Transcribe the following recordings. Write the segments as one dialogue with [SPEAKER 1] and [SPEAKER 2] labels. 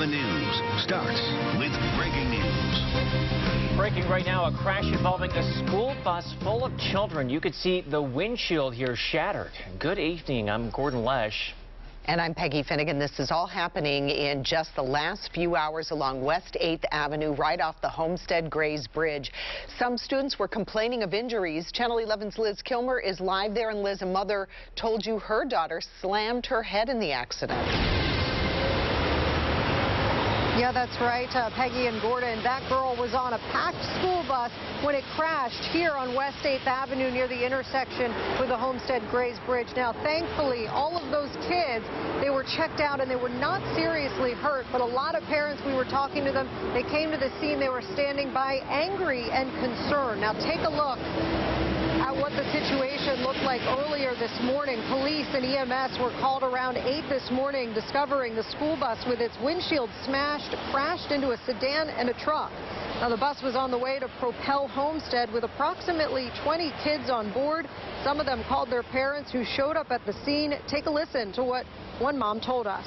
[SPEAKER 1] 11 News starts with breaking news.
[SPEAKER 2] Breaking right now, a crash involving a school bus full of children. You could see the windshield here shattered. Good evening. I'm Gordon Lesh.
[SPEAKER 3] And I'm Peggy Finnegan. This is all happening in just the last few hours along West 8th Avenue, right off the Homestead Grays Bridge. Some students were complaining of injuries. Channel 11's Liz Kilmer is live there, and Liz, a mother told you her daughter slammed her head in the accident.
[SPEAKER 4] Yeah, that's right, Peggy and Gordon. That girl was on a packed school bus when it crashed here on West 8th Avenue near the intersection with the Homestead Grays Bridge. Now, thankfully, all of those kids, they were checked out and they were not seriously hurt. But a lot of parents, we were talking to them, they came to the scene, they were standing by angry and concerned. Now, take a look at what the situation looked like earlier this morning. Police and EMS were called around 8 this morning, discovering the school bus with its windshield smashed, crashed into a sedan and a truck. Now, the bus was on the way to Propel Homestead with approximately 20 kids on board. Some of them called their parents who showed up at the scene. Take a listen to what one mom told us.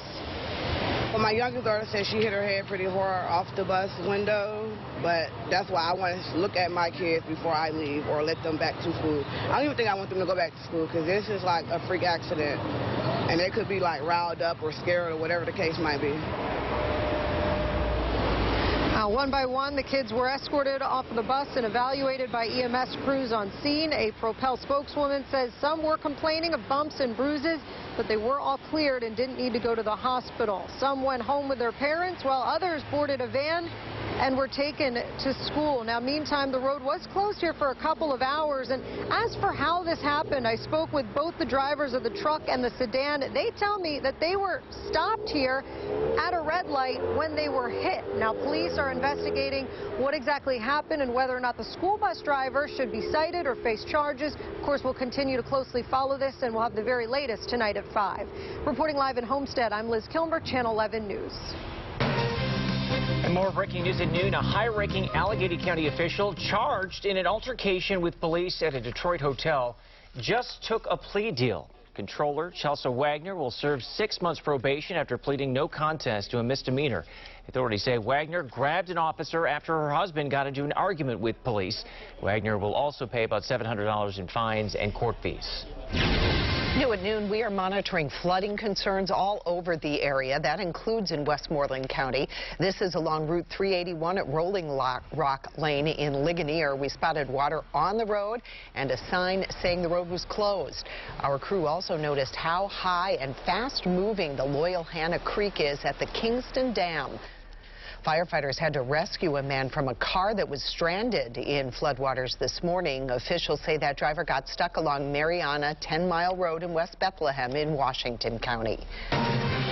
[SPEAKER 5] Well, my youngest daughter said she hit her head pretty hard off the bus window, but that's why I want to look at my kids before I leave or let them back to school. I don't even think I want them to go back to school because this is like a freak accident, and they could be like riled up or scared or whatever the case might be.
[SPEAKER 4] One by one, the kids were escorted off of the bus and evaluated by EMS crews on scene. A Propel spokeswoman says some were complaining of bumps and bruises, but they were all cleared and didn't need to go to the hospital. Some went home with their parents, while others boarded a van and were taken to school. Now, meantime, the road was closed here for a couple of hours. And as for how this happened, I spoke with both the drivers of the truck and the sedan. They tell me that they were stopped here at a red light when they were hit. Now, police are investigating what exactly happened and whether or not the school bus driver should be cited or face charges. Of course, we'll continue to closely follow this, and we'll have the very latest tonight at 5. Reporting live in Homestead, I'm Liz Kilmer, Channel 11 News.
[SPEAKER 2] And more breaking news at noon. A high-ranking Allegheny County official charged in an altercation with police at a Detroit hotel just took a plea deal. Controller Chelsea Wagner will serve 6 months probation after pleading no contest to a misdemeanor. Authorities say Wagner grabbed an officer after her husband got into an argument with police. Wagner will also pay about $700 in fines and court fees.
[SPEAKER 3] New at noon, we are monitoring flooding concerns all over the area. That includes in Westmoreland County. This is along Route 381 at Rolling Rock Lane in Ligonier. We spotted water on the road and a sign saying the road was closed. Our crew also noticed how high and fast-moving the Loyal Hannah Creek is at the Kingston Dam. Firefighters had to rescue a man from a car that was stranded in floodwaters this morning. Officials say that driver got stuck along Mariana 10-Mile Road in West Bethlehem in Washington County.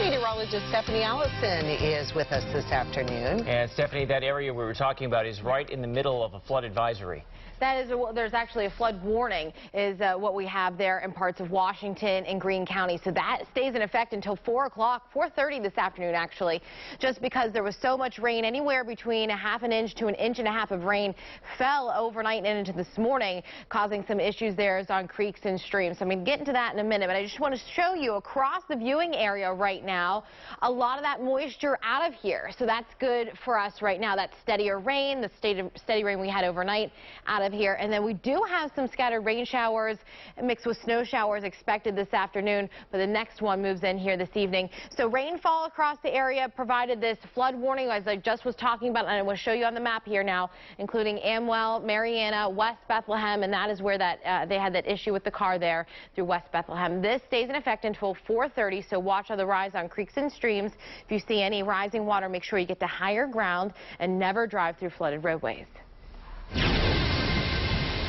[SPEAKER 3] Meteorologist Stephanie Allison is with us this afternoon.
[SPEAKER 2] And Stephanie, that area we were talking about is right in the middle of a flood advisory.
[SPEAKER 6] That is, there's actually a flood warning is what we have there in parts of Washington and Greene County. So that stays in effect until 4 o'clock, 4:30 this afternoon, actually, just because there was so much rain. Anywhere between a ½ inch to 1.5 inches of rain fell overnight and into this morning, causing some issues there on creeks and streams. So I'm going to get into that in a minute, but I just want to show you across the viewing area right now, a lot of that moisture out of here. So that's good for us right now. That steadier rain, the steady rain we had overnight out of here. And then we do have some scattered rain showers mixed with snow showers expected this afternoon, but the next one moves in here this evening. So rainfall across the area provided this flood warning, as I just was talking about, and I will show you on the map here now, including Amwell, Mariana, West Bethlehem, and that is where that they had that issue with the car there through West Bethlehem. This stays in effect until 4:30, so watch on the rise on creeks and streams. If you see any rising water, make sure you get to higher ground and never drive through flooded roadways.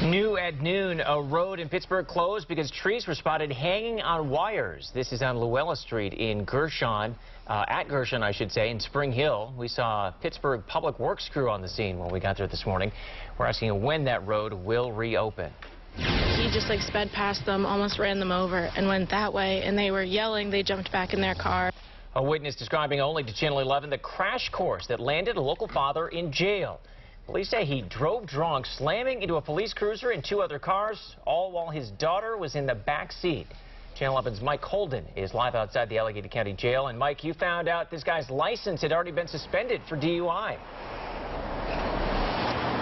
[SPEAKER 2] New at noon, a road in Pittsburgh closed because trees were spotted hanging on wires. This is on Luella Street in Gershon, at Gershon, I should say, in Spring Hill. We saw a Pittsburgh Public Works crew on the scene when we got there this morning. We're asking when that road will reopen.
[SPEAKER 7] He just sped past them, almost ran them over, and went that way, and they were yelling. They jumped back in their car.
[SPEAKER 2] A witness describing only to Channel 11 the crash course that landed a local father in jail. Police say he drove drunk, slamming into a police cruiser and 2 other cars, all while his daughter was in the back seat. Channel 11's Mike Holden is live outside the Allegheny County Jail. And Mike, you found out this guy's license had already been suspended for DUI.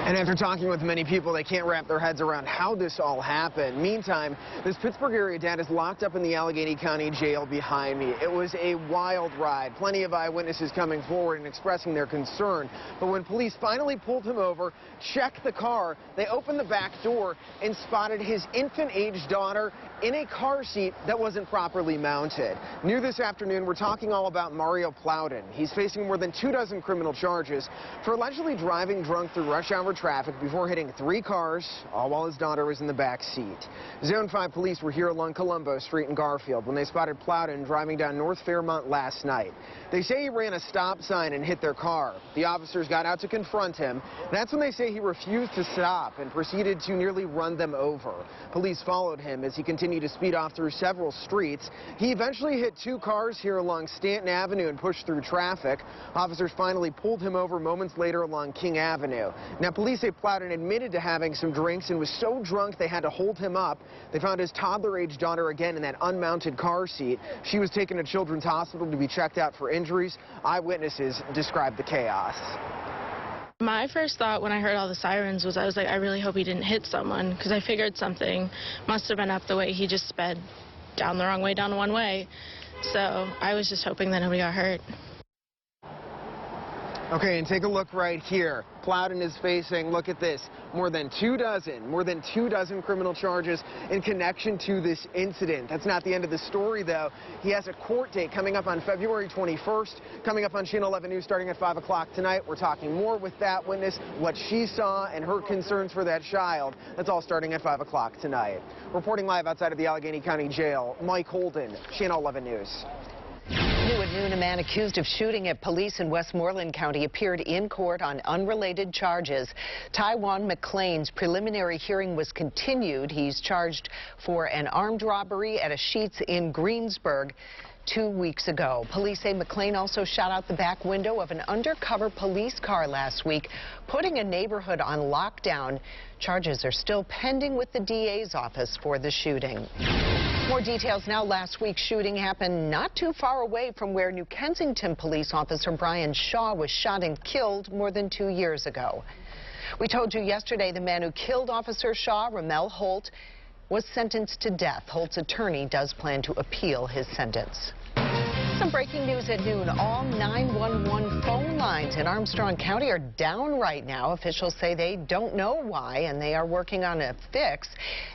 [SPEAKER 8] And after talking with many people, they can't wrap their heads around how this all happened. Meantime, this Pittsburgh area dad is locked up in the Allegheny County Jail behind me. It was a wild ride. Plenty of eyewitnesses coming forward and expressing their concern. But when police finally pulled him over, checked the car, they opened the back door and spotted his infant-age daughter in a car seat that wasn't properly mounted. New this afternoon, we're talking all about Mario Plowden. He's facing more than 24 criminal charges for allegedly driving drunk through rush hour traffic before hitting 3 cars, all while his daughter was in the back seat. Zone 5 police were here along Colombo Street in Garfield when they spotted Plowden driving down North Fairmont last night. They say he ran a stop sign and hit their car. The officers got out to confront him. That's when they say he refused to stop and proceeded to nearly run them over. Police followed him as he continued to speed off through several streets. He eventually hit 2 cars here along Stanton Avenue and pushed through traffic. Officers finally pulled him over moments later along King Avenue. Now, police say Plowden admitted to having some drinks and was so drunk they had to hold him up. They found his toddler-age daughter again in that unmounted car seat. She was taken to Children's Hospital to be checked out for injuries. Eyewitnesses described the chaos.
[SPEAKER 7] My first thought when I heard all the sirens was, I was like, I really hope he didn't hit someone, because I figured something must have been up the way he just sped down the wrong way, down one way. So I was just hoping that nobody got hurt.
[SPEAKER 8] Okay, and take a look right here. Plowden is facing, look at this, more than 24 criminal charges in connection to this incident. That's not the end of the story, though. He has a court date coming up on February 21st, coming up on Channel 11 News starting at 5 o'clock tonight. We're talking more with that witness, what she saw and her concerns for that child. That's all starting at 5 o'clock tonight. Reporting live outside of the Allegheny County Jail, Mike Holden, Channel 11 News.
[SPEAKER 3] New at noon, a man accused of shooting at police in Westmoreland County appeared in court on unrelated charges. Tywan McLean's preliminary hearing was continued. He's charged for an armed robbery at a Sheetz in Greensburg 2 weeks ago. Police say McLean also shot out the back window of an undercover police car last week, putting a neighborhood on lockdown. Charges are still pending with the DA's office for the shooting. More details now. Last week's shooting happened not too far away from where New Kensington police officer Brian Shaw was shot and killed more than 2 years ago. We told you yesterday the man who killed Officer Shaw, Ramel Holt, was sentenced to death. Holt's attorney does plan to appeal his sentence. Some breaking news at noon. All 911 phone lines in Armstrong County are down right now. Officials say they don't know why, and they are working on a fix.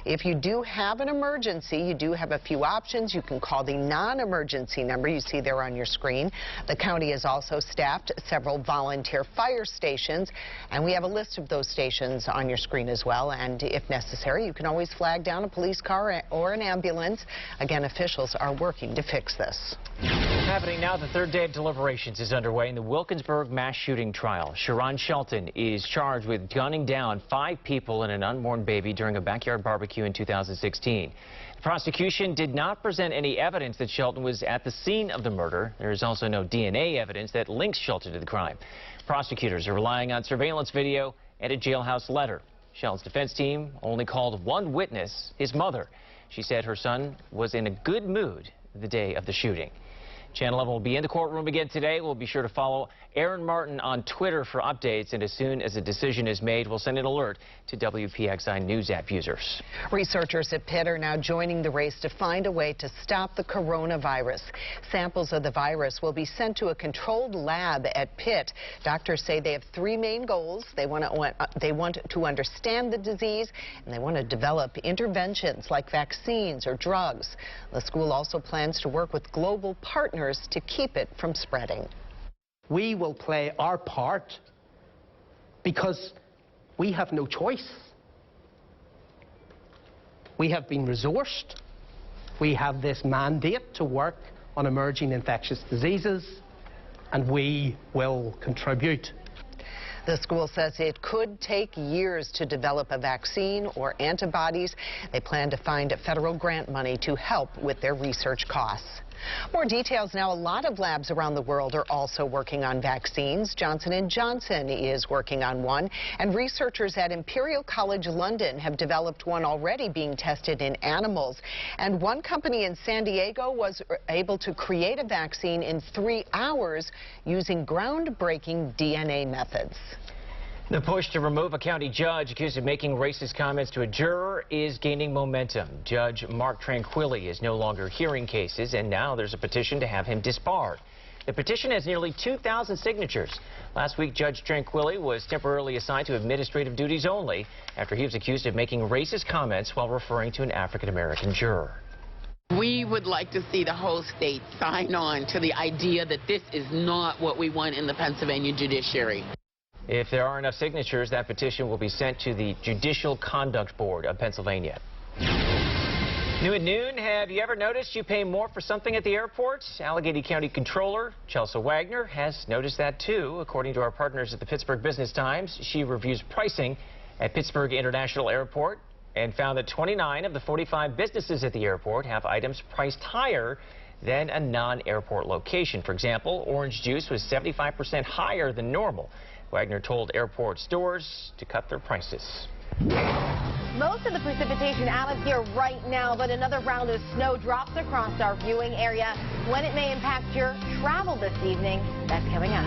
[SPEAKER 3] If you do have an emergency, you do have a few options. You can call the non-emergency number you see there on your screen. The county has also staffed several volunteer fire stations, and we have a list of those stations on your screen as well. And if necessary, you can always flag down a police car or an ambulance. Again, officials are working to fix this.
[SPEAKER 2] Happening now, the 3rd day of deliberations is underway in the Wilkinsburg mass shooting trial. Sharon Shelton is charged with gunning down 5 people and an unborn baby during a backyard barbecue in 2016. The prosecution did not present any evidence that Shelton was at the scene of the murder. There is also no DNA evidence that links Shelton to the crime. Prosecutors are relying on surveillance video and a jailhouse letter. Shelton's defense team only called one witness, his mother. She said her son was in a good mood the day of the shooting. Channel 11 will be in the courtroom again today. We'll be sure to follow Aaron Martin on Twitter for updates, and as soon as a decision is made, we'll send an alert to WPXI News app users.
[SPEAKER 3] Researchers at Pitt are now joining the race to find a way to stop the coronavirus. Samples of the virus will be sent to a controlled lab at Pitt. Doctors say they have 3 main goals. They want to understand the disease, and they want to develop interventions like vaccines or drugs. The school also plans to work with global partners to keep it from spreading.
[SPEAKER 9] We will play our part because we have no choice. We have been resourced. We have this mandate to work on emerging infectious diseases, and we will contribute.
[SPEAKER 3] The school says it could take years to develop a vaccine or antibodies. They plan to find federal grant money to help with their research costs. More details now. A lot of labs around the world are also working on vaccines. Johnson & Johnson is working on one, and researchers at Imperial College London have developed one already being tested in animals. And one company in San Diego was able to create a vaccine in 3 hours using groundbreaking DNA methods.
[SPEAKER 2] The push to remove a county judge accused of making racist comments to a juror is gaining momentum. Judge Mark Tranquilli is no longer hearing cases, and now there's a petition to have him disbarred. The petition has nearly 2,000 signatures. Last week, Judge Tranquilli was temporarily assigned to administrative duties only after he was accused of making racist comments while referring to an African-American juror.
[SPEAKER 10] We would like to see the whole state sign on to the idea that this is not what we want in the Pennsylvania judiciary.
[SPEAKER 2] If there are enough signatures, that petition will be sent to the Judicial Conduct Board of Pennsylvania. New at noon, have you ever noticed you pay more for something at the airport? Allegheny County Controller Chelsea Wagner has noticed that too. According to our partners at the Pittsburgh Business Times, she reviews pricing at Pittsburgh International Airport and found that 29 of the 45 businesses at the airport have items priced higher than a non-airport location. For example, orange juice was 75% higher than normal. Wagner told airport stores to cut their prices.
[SPEAKER 6] Most of the precipitation out of here right now, but another round of snow drops across our viewing area. When it may impact your travel this evening, that's coming up.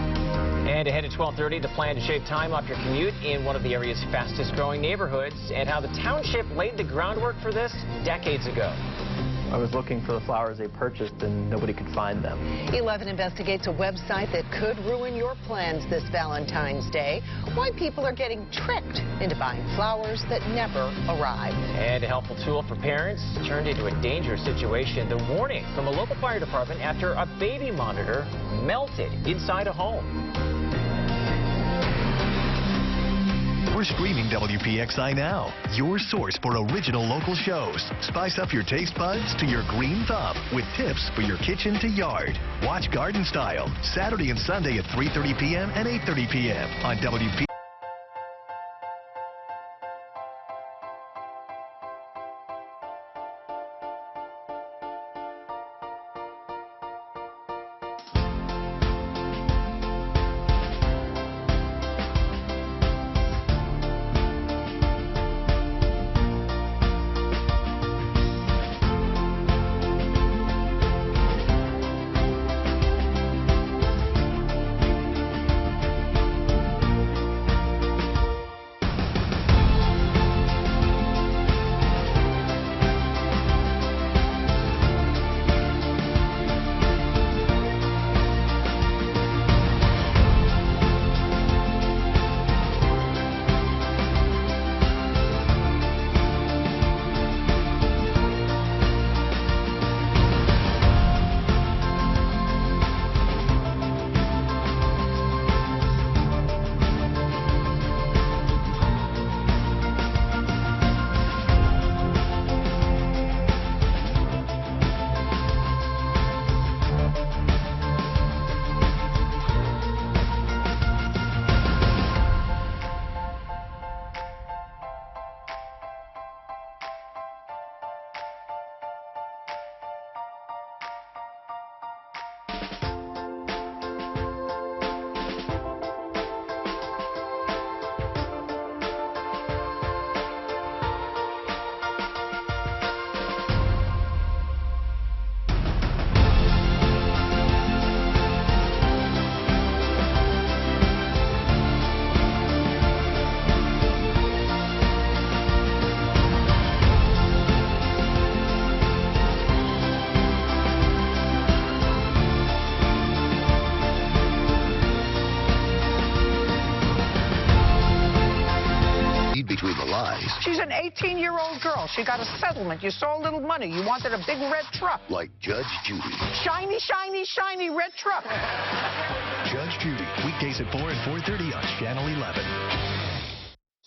[SPEAKER 2] And ahead at 12:30, the plan to shave time off your commute in one of the area's fastest growing neighborhoods, and how the township laid the groundwork for this decades ago.
[SPEAKER 11] I was looking for the flowers they purchased and nobody could find them.
[SPEAKER 3] 11 investigates a website that could ruin your plans this Valentine's Day. Why people are getting tricked into buying flowers that never arrive.
[SPEAKER 2] And a helpful tool for parents turned into a dangerous situation. The warning from a local fire department after a baby monitor melted inside a home.
[SPEAKER 1] We're streaming WPXI now, your source for original local shows. Spice up your taste buds to your green thumb with tips for your kitchen to yard. Watch Garden Style, Saturday and Sunday at 3:30 p.m. and 8:30 p.m. on WPXI. Between the lies.
[SPEAKER 12] She's an 18-year-old girl. She got a settlement. You saw a little money. You wanted a big red truck.
[SPEAKER 1] Like Judge Judy.
[SPEAKER 12] Shiny, shiny, shiny red truck.
[SPEAKER 1] Judge Judy, weekdays at 4 and 4:30 on Channel 11.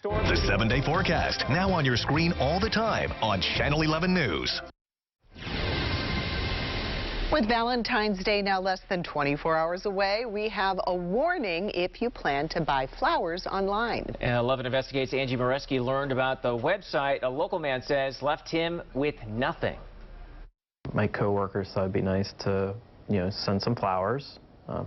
[SPEAKER 1] The 7-day forecast, now on your screen all the time on Channel 11 News.
[SPEAKER 3] With Valentine's Day now less than 24 hours away, we have a warning if you plan to buy flowers online.
[SPEAKER 2] 11 Investigates Angie Moreski learned about the website a local man says left him with nothing.
[SPEAKER 11] my coworkers thought it'd be nice to, send some flowers,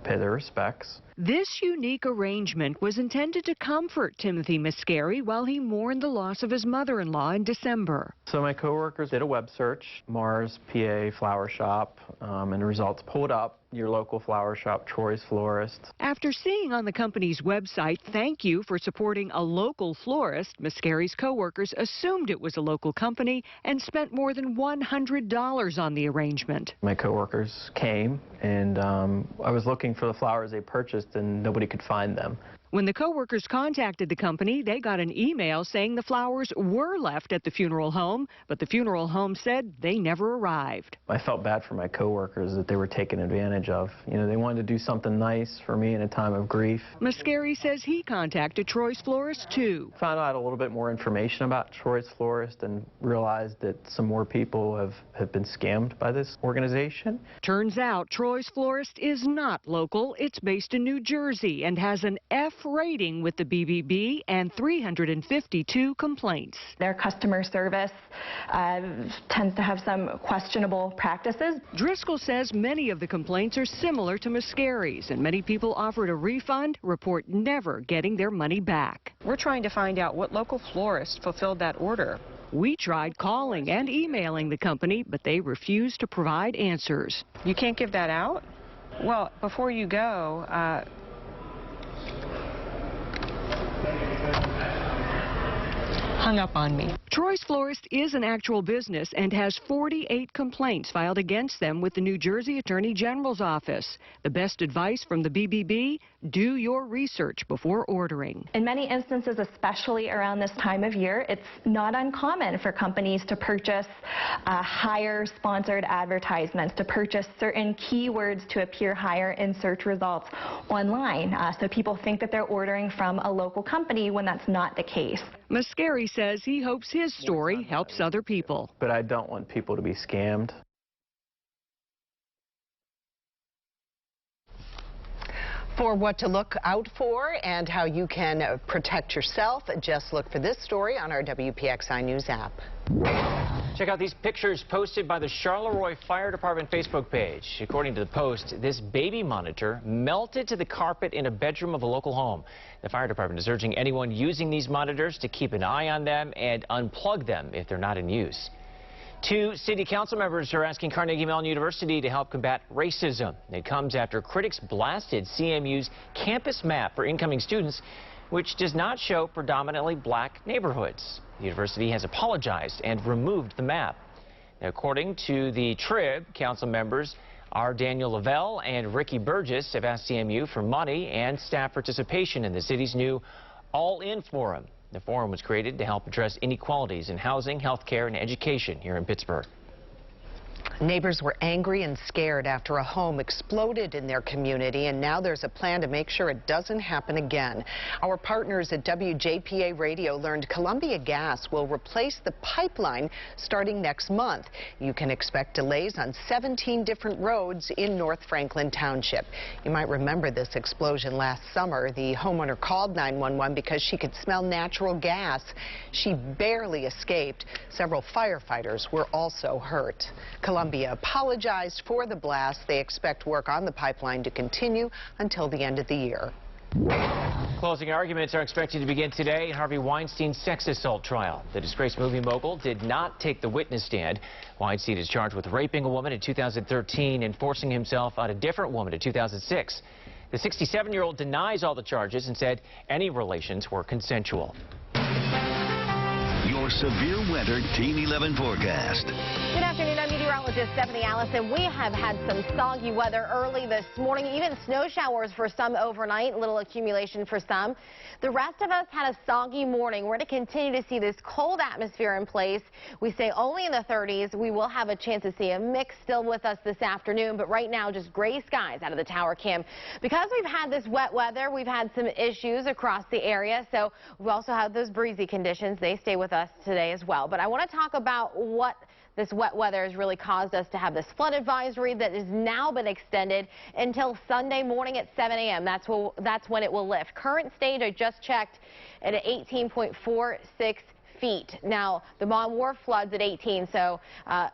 [SPEAKER 11] pay their respects.
[SPEAKER 13] This unique arrangement was intended to comfort Timothy Miscary while he mourned the loss of his mother-in-law in December.
[SPEAKER 11] So my coworkers did a web search, Mars, PA, flower shop, and the results pulled up your local flower shop, Troy's Florist.
[SPEAKER 13] After seeing on the company's website, "Thank you for supporting a local florist," Miscary's coworkers assumed it was a local company and spent more than $100 on the arrangement.
[SPEAKER 11] My coworkers came, and I was looking for the flowers they purchased, and nobody could find them.
[SPEAKER 13] When the coworkers contacted the company, they got an email saying the flowers were left at the funeral home, but the funeral home said they never arrived.
[SPEAKER 11] I felt bad for my coworkers that they were taken advantage of. They wanted to do something nice for me in a time of grief.
[SPEAKER 13] Miscary says he contacted Troy's Florist too.
[SPEAKER 11] Found out a little bit more information about Troy's Florist and realized that some more people have been scammed by this organization.
[SPEAKER 13] Turns out Troy's Florist is not local. It's based in New Jersey and has an F rating with the BBB and 352 complaints.
[SPEAKER 14] Their customer service tends to have some questionable practices.
[SPEAKER 13] Driscoll says many of the complaints are similar to Miscary's, and many people offered a refund, report never getting their money back.
[SPEAKER 15] We're trying to find out what local florist fulfilled that order.
[SPEAKER 13] We tried calling and emailing the company, but they refused to provide answers.
[SPEAKER 15] You can't give that out? Well, before you go, hung up on me.
[SPEAKER 13] Troy's Florist is an actual business and has 48 complaints filed against them with the New Jersey Attorney General's office. The best advice from the BBB, do your research before ordering.
[SPEAKER 14] In many instances, especially around this time of year, it's not uncommon for companies to purchase higher sponsored advertisements, to purchase certain keywords to appear higher in search results online. So people think that they're ordering from a local company when that's not the case.
[SPEAKER 13] Miscary says he hopes his story helps other people.
[SPEAKER 11] But I don't want people to be scammed.
[SPEAKER 3] For what to look out for and how you can protect yourself, just look for this story on our WPXI News app.
[SPEAKER 2] Check out these pictures posted by the Charleroi Fire Department Facebook page. According to the post, this baby monitor melted to the carpet in a bedroom of a local home. The fire department is urging anyone using these monitors to keep an eye on them and unplug them if they're not in use. 2 city council members are asking Carnegie Mellon University to help combat racism. It comes after critics blasted CMU's campus map for incoming students, which does not show predominantly black neighborhoods. The university has apologized and removed the map. Now, according to the Trib, council members R. Daniel Lavelle and Ricky Burgess have asked CMU for money and staff participation in the city's new All-In Forum. The forum was created to help address inequalities in housing, healthcare, and education here in Pittsburgh.
[SPEAKER 3] Neighbors were angry and scared after a home exploded in their community, and now there's a plan to make sure it doesn't happen again. Our partners at WJPA Radio learned Columbia Gas will replace the pipeline starting next month. You can expect delays on 17 different roads in North Franklin Township. You might remember this explosion last summer. The homeowner called 911 because she could smell natural gas. She barely escaped. Several firefighters were also hurt. Columbia apologized for the blast. They expect work on the pipeline to continue until the end of the year.
[SPEAKER 2] Closing arguments are expected to begin today in Harvey Weinstein's sex assault trial. The disgraced movie mogul did not take the witness stand. Weinstein is charged with raping a woman in 2013 and forcing himself on a different woman in 2006. The 67-year-old denies all the charges and said any relations were consensual.
[SPEAKER 1] Your severe weather Team 11 forecast.
[SPEAKER 6] Good afternoon, I'm meteorologist Stephanie Allison. We have had some soggy weather early this morning, even snow showers for some overnight, little accumulation for some. The rest of us had a soggy morning. We're going to continue to see this cold atmosphere in place. We stay only in the 30s. We will have a chance to see a mix still with us this afternoon, but right now just gray skies out of the tower cam. Because we've had this wet weather, we've had some issues across the area, so we've also had those breezy conditions. They stay with us today as well. But I want to talk about what this wet weather has really caused us to have this flood advisory that has now been extended until Sunday morning at 7 a.m. That's when it will lift. Current stage, I just checked, at 18.46 feet. Now, the Mont Wharf floods at 18, so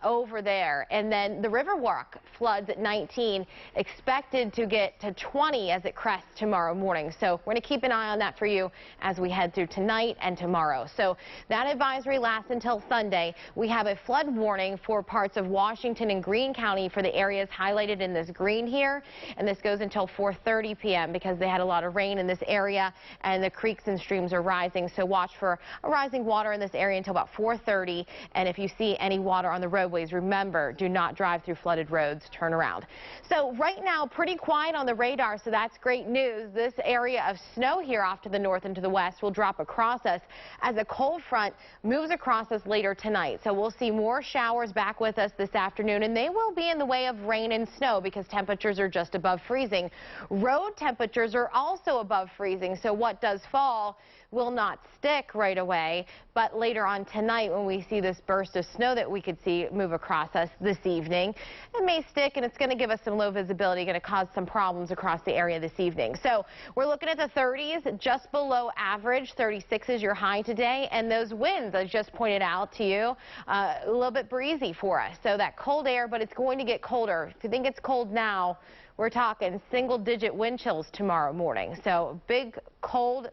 [SPEAKER 6] over there. And then the Riverwalk floods at 19, expected to get to 20 as it crests tomorrow morning. So we're going to keep an eye on that for you as we head through tonight and tomorrow. So that advisory lasts until Sunday. We have a flood warning for parts of Washington and Greene County for the areas highlighted in this green here. And this goes until 4:30 p.m. because they had a lot of rain in this area and the creeks and streams are rising. So watch for a rising water in this area until about 4:30. And if you see any water on the roadways, remember, do not drive through flooded roads. Turn around. So right now, pretty quiet on the radar, so that's great news. This area of snow here off to the north and to the west will drop across us as a cold front moves across us later tonight. So we'll see more showers back with us this afternoon, and they will be in the way of rain and snow because temperatures are just above freezing. Road temperatures are also above freezing, so what does fall will not stick right away, but later on tonight when we see this burst of snow that we could see move across us this evening, it may stick and it's going to give us some low visibility, going to cause some problems across the area this evening. So we're looking at the 30s, just below average. 36 is your high today, and those winds I just pointed out to you, a little bit breezy for us. So that cold air, but it's going to get colder. If you think it's cold now, we're talking single-digit wind chills tomorrow morning. So big cold.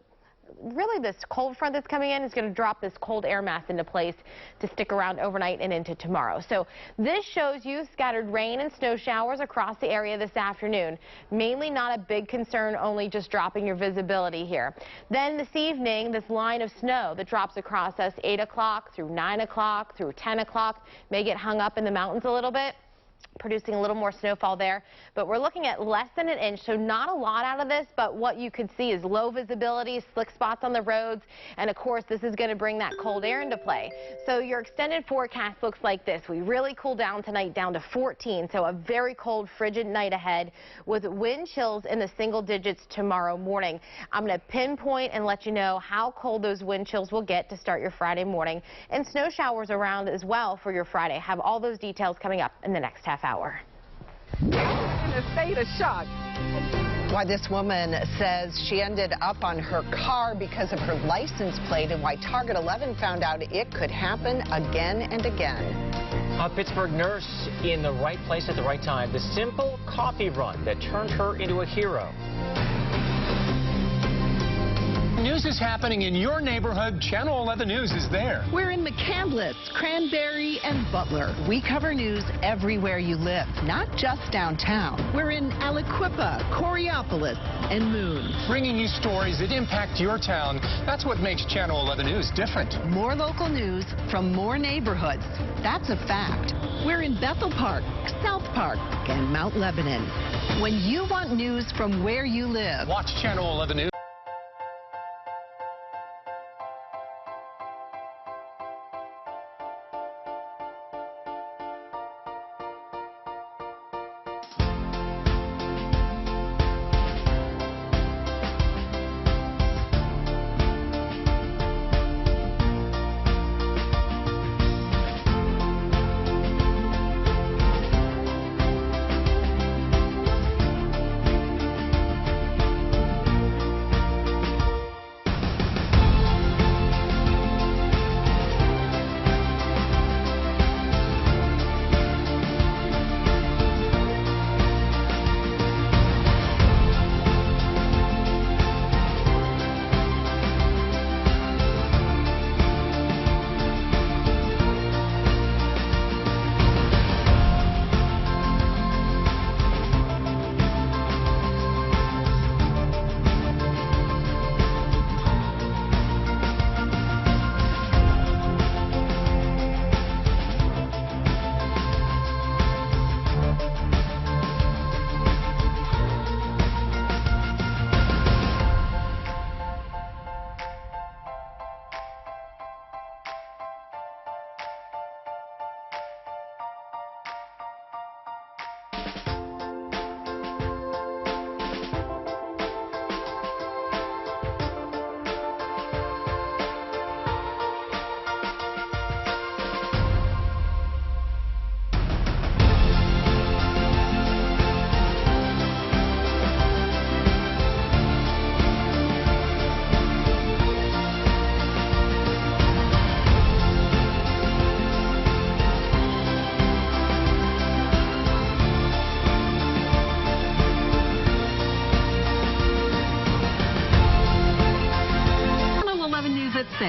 [SPEAKER 6] Really, this cold front that's coming in is going to drop this cold air mass into place to stick around overnight and into tomorrow. So this shows you scattered rain and snow showers across the area this afternoon. Mainly not a big concern, only just dropping your visibility here. Then this evening, this line of snow that drops across us 8 o'clock through 9 o'clock through 10 o'clock may get hung up in the mountains a little bit, producing a little more snowfall there, but we're looking at less than an inch, so not a lot out of this, but what you could see is low visibility, slick spots on the roads, and of course this is going to bring that cold air into play. So your extended forecast looks like this. We really cool down tonight down to 14, so a very cold, frigid night ahead with wind chills in the single digits tomorrow morning. I'm going to pinpoint and let you know how cold those wind chills will get to start your Friday morning, and snow showers around as well for your Friday. Have all those details coming up in the next half hour.
[SPEAKER 12] In a state of shock.
[SPEAKER 3] Why this woman says she ended up on her car because of her license plate, and why Target 11 found out it could happen again and again.
[SPEAKER 2] A Pittsburgh nurse in the right place at the right time. The simple coffee run that turned her into a hero.
[SPEAKER 16] News is happening in your neighborhood. Channel 11 News is there.
[SPEAKER 17] We're in McCandless, Cranberry, and Butler. We cover news everywhere you live, not just downtown. We're in Aliquippa, Coraopolis, and Moon.
[SPEAKER 16] Bringing you stories that impact your town. That's what makes Channel 11 News different.
[SPEAKER 17] More local news from more neighborhoods. That's a fact. We're in Bethel Park, South Park, and Mount Lebanon. When you want news from where you live,
[SPEAKER 16] watch Channel 11 News.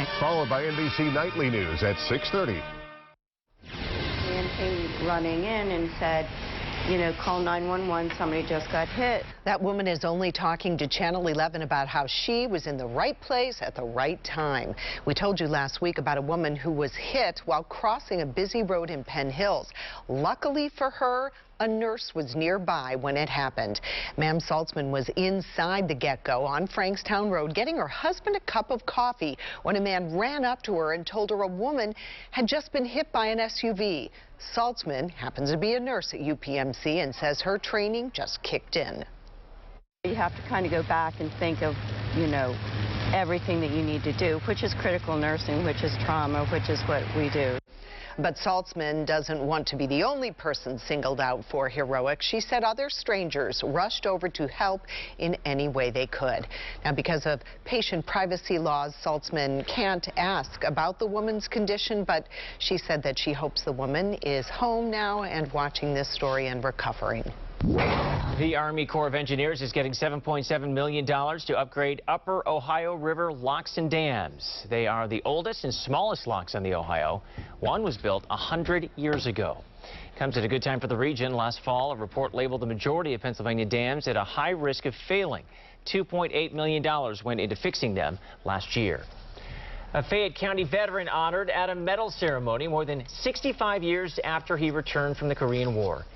[SPEAKER 13] next.
[SPEAKER 18] Followed by NBC Nightly News at 6:30.
[SPEAKER 19] And came running in and said, you know, call 911, somebody just got hit.
[SPEAKER 3] That woman is only talking to Channel 11 about how she was in the right place at the right time. We told you last week about a woman who was hit while crossing a busy road in Penn Hills. Luckily for her, a nurse was nearby when it happened. Ma'am Saltzman was inside the Get-Go on Frankstown Road getting her husband a cup of coffee when a man ran up to her and told her a woman had just been hit by an SUV. Saltzman happens to be a nurse at UPMC and says her training just kicked in.
[SPEAKER 19] You have to kind of go back and think of, you know, everything that you need to do, which is critical nursing, which is trauma, which is what we do.
[SPEAKER 3] But Saltzman doesn't want to be the only person singled out for heroics. She said other strangers rushed over to help in any way they could. Now, because of patient privacy laws, Saltzman can't ask about the woman's condition, but she said that she hopes the woman is home now and watching this story and recovering.
[SPEAKER 2] The Army Corps of Engineers is getting $7.7 million to upgrade Upper Ohio River locks and dams. They are the oldest and smallest locks on the Ohio. One was built 100 years ago. Comes at a good time for the region. Last fall, a report labeled the majority of Pennsylvania dams at a high risk of failing. $2.8 million went into fixing them last year. A Fayette County veteran honored at a medal ceremony more than 65 years after he returned from the Korean War.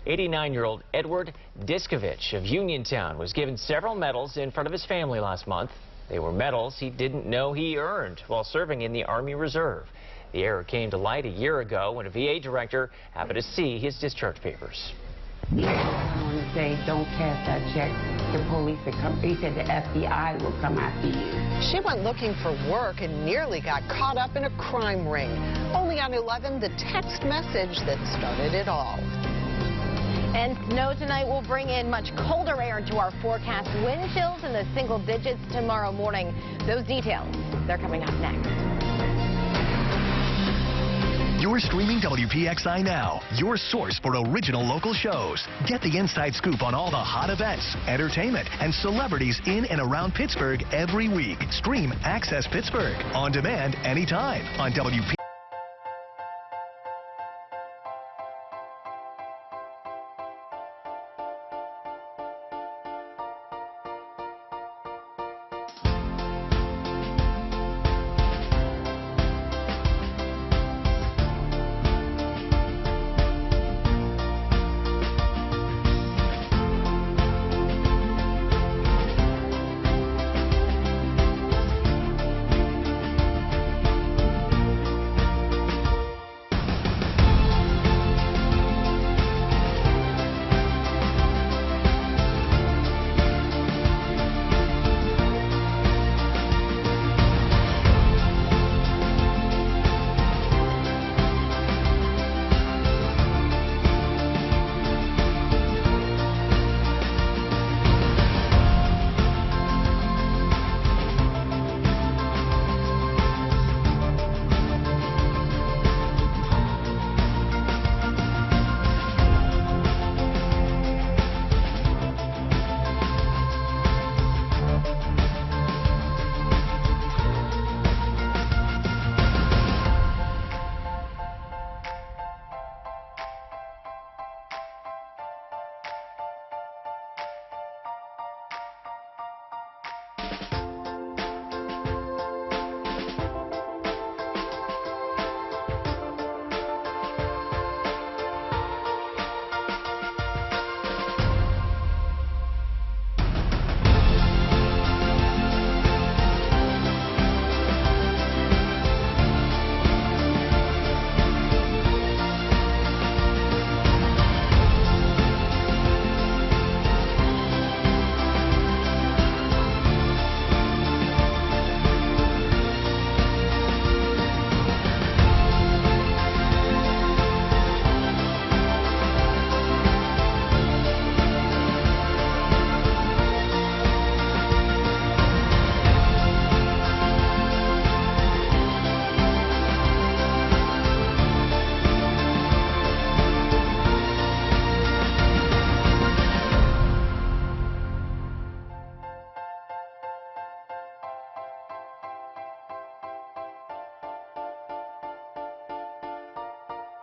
[SPEAKER 2] 89-year-old Edward Diskovich of Uniontown was given several medals in front of his family last month. They were medals he didn't know he earned while serving in the Army Reserve. The error came to light a year ago when a VA director happened to see his discharge papers.
[SPEAKER 20] I want to say, don't cash that check. The police will come. He said the FBI will come after you.
[SPEAKER 3] She went looking for work and nearly got caught up in a crime ring. Only on 11, the text message that started it all.
[SPEAKER 6] And snow tonight will bring in much colder air into our forecast. Wind chills in the single digits tomorrow morning. Those details, they're coming up next.
[SPEAKER 1] You're streaming WPXI Now, your source for original local shows. Get the inside scoop on all the hot events, entertainment, and celebrities in and around Pittsburgh every week. Stream Access Pittsburgh on demand anytime on WPXI.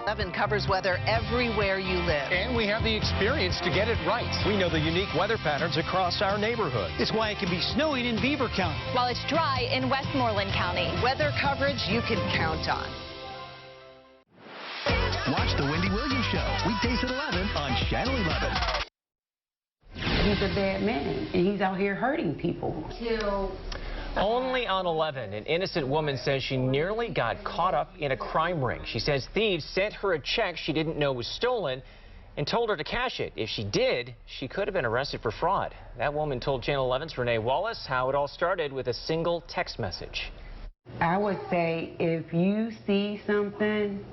[SPEAKER 3] 11 covers weather everywhere you live.
[SPEAKER 16] And we have the experience to get it right.
[SPEAKER 21] We know the unique weather patterns across our neighborhood.
[SPEAKER 22] It's why it can be snowing in Beaver County,
[SPEAKER 23] while it's dry in Westmoreland County.
[SPEAKER 3] Weather coverage you can count on.
[SPEAKER 1] Watch The Wendy Williams Show, weekdays at 11 on Channel 11.
[SPEAKER 20] He's a bad man, and he's out here hurting people.
[SPEAKER 2] Only on 11, an innocent woman says she nearly got caught up in a crime ring. She says thieves sent her a check she didn't know was stolen and told her to cash it. If she did, she could have been arrested for fraud. That woman told Channel 11's Renee Wallace how it all started with a single text message.
[SPEAKER 20] I would say if you see something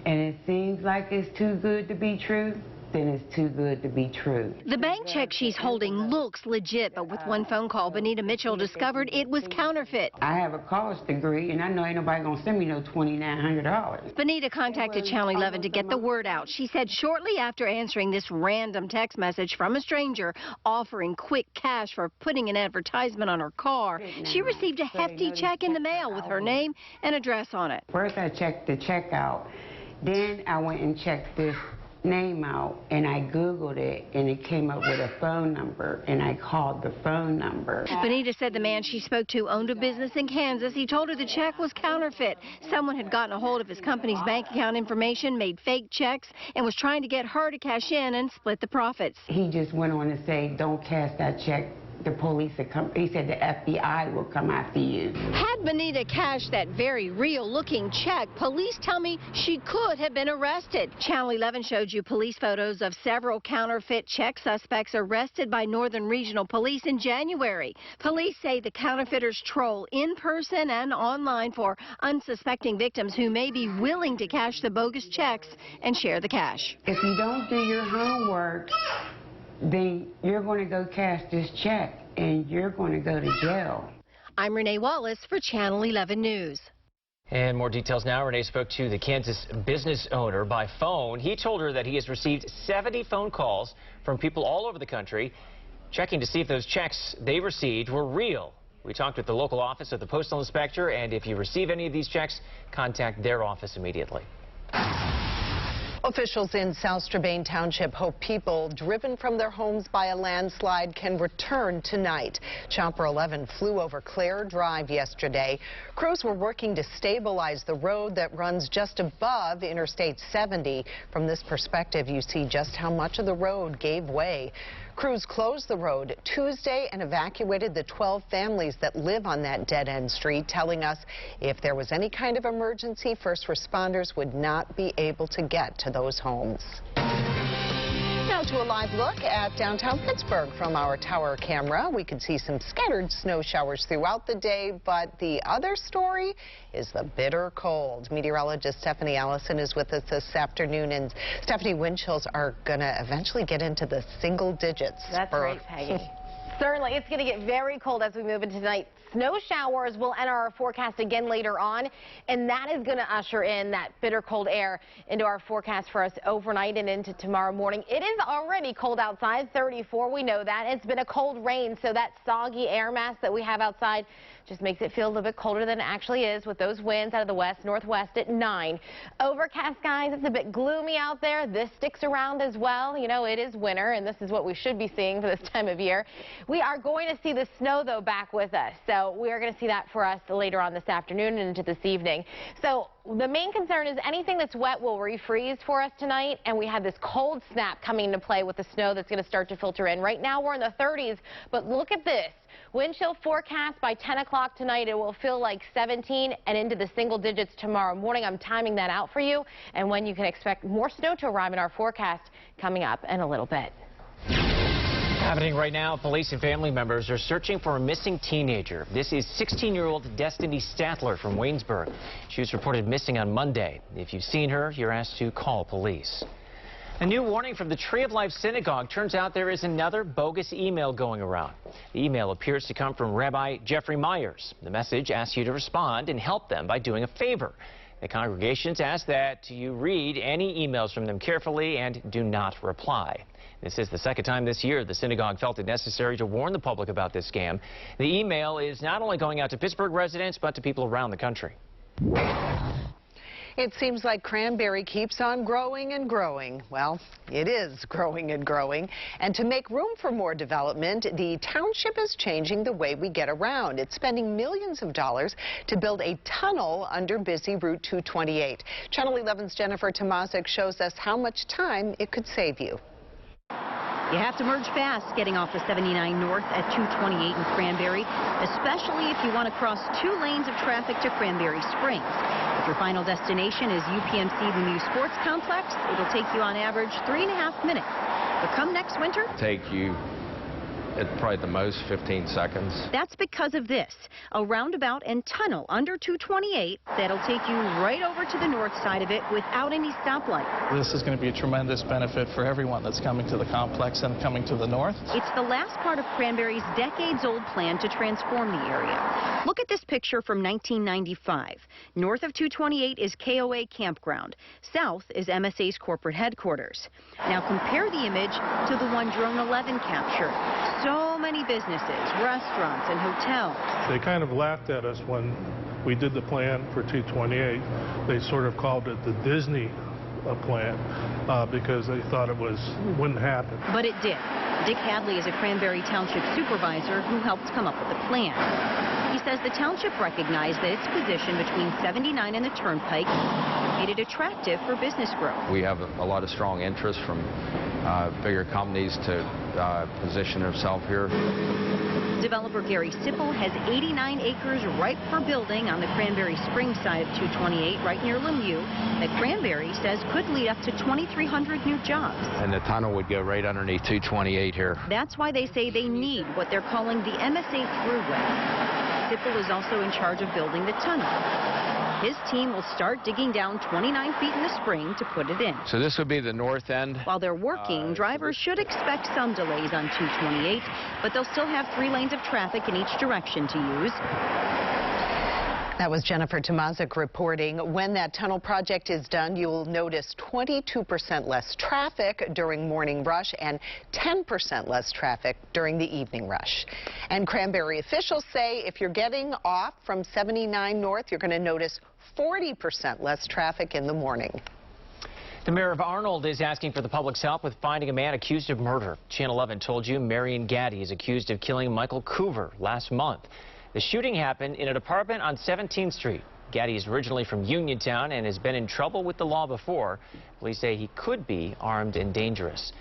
[SPEAKER 20] and it seems like it's too good to be true, then it's too good to be true.
[SPEAKER 24] The bank check she's holding looks legit, but with one phone call, Benita Mitchell discovered it was counterfeit.
[SPEAKER 20] I have a college degree, and I know ain't nobody gonna send me no $2,900.
[SPEAKER 24] Benita contacted Channel 11 to get the word out. She said shortly after answering this random text message from a stranger offering quick cash for putting an advertisement on her car, she received a hefty check in the mail with her name and address on it.
[SPEAKER 20] First I checked the check out, then I went and checked this name out, and I Googled it, and it came up with a phone number, and I called the phone number.
[SPEAKER 24] Benita said the man she spoke to owned a business in Kansas. He told her the check was counterfeit. Someone had gotten a hold of his company's bank account information, made fake checks, and was trying to get her to cash in and split the profits.
[SPEAKER 20] He just went on to say, don't cash that check. The police will come. He said the FBI will come after you.
[SPEAKER 24] Had Benita cashed that very real-looking check, police tell me she could have been arrested. Channel 11 showed you police photos of several counterfeit check suspects arrested by Northern Regional Police in January. Police say the counterfeiters troll in person and online for unsuspecting victims who may be willing to cash the bogus checks and share the cash.
[SPEAKER 20] If you don't do your homework, then you're going to go cash this check, and you're going to go to jail.
[SPEAKER 24] I'm Renee Wallace for Channel 11 News.
[SPEAKER 2] And more details now. Renee spoke to the Kansas business owner by phone. He told her that he has received 70 phone calls from people all over the country checking to see if those checks they received were real. We talked with the local office of the postal inspector, and if you receive any of these checks, contact their office immediately.
[SPEAKER 3] Officials in South Strabane Township hope people driven from their homes by a landslide can return tonight. Chopper 11 flew over Clare Drive yesterday. Crews were working to stabilize the road that runs just above Interstate 70. From this perspective, you see just how much of the road gave way. Crews closed the road Tuesday and evacuated the 12 families that live on that dead-end street, telling us if there was any kind of emergency, first responders would not be able to get to those homes. Now to a live look at downtown Pittsburgh from our tower camera. We could see some scattered snow showers throughout the day, but the other story is the bitter cold. Meteorologist Stephanie Allison is with us this afternoon, and Stephanie, wind chills are going to eventually get into the single digits.
[SPEAKER 6] That's right, Peggy. Certainly, it's going to get very cold as we move into tonight. Snow showers will enter our forecast again later on, and that is going to usher in that bitter cold air into our forecast for us overnight and into tomorrow morning. It is already cold outside, 34. We know that. It's been a cold rain, so that soggy air mass that we have outside just makes it feel a little bit colder than it actually is with those winds out of the west, northwest at 9. Overcast skies, it's a bit gloomy out there. This sticks around as well. You know, it is winter, and this is what we should be seeing for this time of year. We are going to see the snow, though, back with us. So we are going to see that for us later on this afternoon and into this evening. So the main concern is anything that's wet will refreeze for us tonight, and we have this cold snap coming into play with the snow that's going to start to filter in. Right now we're in the 30s, but look at this. Wind chill forecast by 10 o'clock tonight. It will feel like 17 and into the single digits tomorrow morning. I'm timing that out for you, and when you can expect more snow to arrive in our forecast coming up in a little bit.
[SPEAKER 2] Happening right now, police and family members are searching for a missing teenager. This is 16-year-old Destiny Statler from Wilkinsburg. She was reported missing on Monday. If you've seen her, you're asked to call police. A new warning from the Tree of Life Synagogue. Turns out there is another bogus email going around. The email appears to come from Rabbi Jeffrey Myers. The message asks you to respond and help them by doing a favor. The congregations ask that you read any emails from them carefully and do not reply. This is the second time this year the synagogue felt it necessary to warn the public about this scam. The email is not only going out to Pittsburgh residents, but to people around the country.
[SPEAKER 3] It seems like Cranberry keeps on growing and growing. Well, it is growing and growing. And to make room for more development, the township is changing the way we get around. It's spending millions of dollars to build a tunnel under busy Route 228. Channel 11's Jennifer Tomazic shows us how much time it could save you.
[SPEAKER 4] You have to merge fast getting off the 79 north at 228 in Cranberry, especially if you want to cross 2 lanes of traffic to Cranberry Springs. If your final destination is UPMC the new sports complex, it'll take you on average 3.5 minutes. But come next winter,
[SPEAKER 5] take you at probably the most 15 seconds.
[SPEAKER 4] That's because of this, a roundabout and tunnel under 228 that'll take you right over to the north side of it without any stoplight.
[SPEAKER 7] This is going to be a tremendous benefit for everyone that's coming to the complex and coming to the north.
[SPEAKER 4] It's the last part of Cranberry's decades-old plan to transform the area. Look at this picture from 1995. North of 228 is KOA Campground. South is MSA's corporate headquarters. Now compare the image to the one Drone 11 captured. So many businesses, restaurants, and hotels.
[SPEAKER 8] They kind of laughed at us when we did the plan for 228. They sort of called it the Disney plan because they thought it wouldn't happen.
[SPEAKER 4] But it did. Dick Hadley is a Cranberry Township supervisor who helped come up with the plan. He says the township recognized that its position between 79 and the Turnpike made it attractive for business growth.
[SPEAKER 5] We have a lot of strong interest from bigger companies to position themselves here.
[SPEAKER 4] Developer Gary Sipple has 89 acres ripe for building on the Cranberry Springs side of 228 right near Lemieux that Cranberry says could lead up to 2,300 new jobs.
[SPEAKER 5] And the tunnel would go right underneath 228 here.
[SPEAKER 4] That's why they say they need what they're calling the MSA Thruway. Sipple is also in charge of building the tunnel. His team will start digging down 29 feet in the spring to put it in.
[SPEAKER 5] So this would be the north end.
[SPEAKER 4] While they're working, drivers should expect some delays on 228, but they'll still have 3 lanes of traffic in each direction to use.
[SPEAKER 3] That was Jennifer Tomazic reporting. When that tunnel project is done, you'll notice 22% less traffic during morning rush and 10% less traffic during the evening rush. And Cranberry officials say if you're getting off from 79 north, you're going to notice 40% less traffic in the morning.
[SPEAKER 2] The mayor of Arnold is asking for the public's help with finding a man accused of murder. Channel 11 told you Marion Gaddy is accused of killing Michael Coover last month. The shooting happened in an apartment on 17th Street. Gaddy is originally from Uniontown and has been in trouble with the law before. Police say he could be armed and dangerous.